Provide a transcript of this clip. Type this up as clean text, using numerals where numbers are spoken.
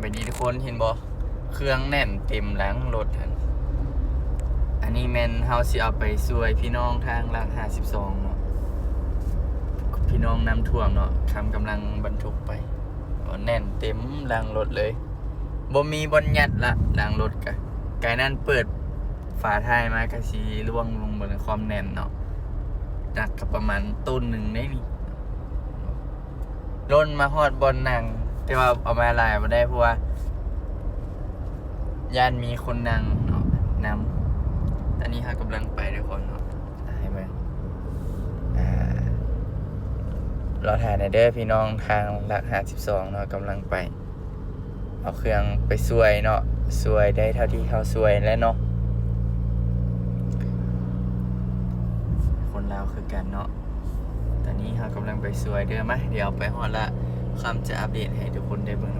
ไปดีทุกคนเห็นบ่เครื่องแน่นเต็มหลังรถอันนี้แมนเฮาสิเอาไปช่วยพี่น้องทางหลัก52เนาะพี่น้องน้ำท่วมเนาะทำกำลังบรรทุกไปแน่นเต็มหลังรถเลยบ่มีบนยัดละหลังรถกะไกลนั่นเปิดฝาท้ายมากะสิล่วงลงบนความแน่นเนาะหนักกับประมาณต้นหนึ่งได้นี่ล้นมาฮอดบอลนั่งแต่ว่าเอามาหลายบ่ได้เพราะว่าย่านมีคนนั่งเนาะนำตอนนี้เรากำลังไปทุกคนเนาะให้ไหมเราถ่ายในเด้อพี่น้องทางหลัก52เนาะกำลังไปเอาเครื่องไปช่วยเนาะช่วยได้เท่าที่เขาช่วยแล้วเนาะคนลาวคือกันเนาะตอนนี้เรากำลังไปช่วยเด้อไหมเดี๋ยวไปฮอดละคำจะอัปเดตให้ทุกคนได้เบิ่ง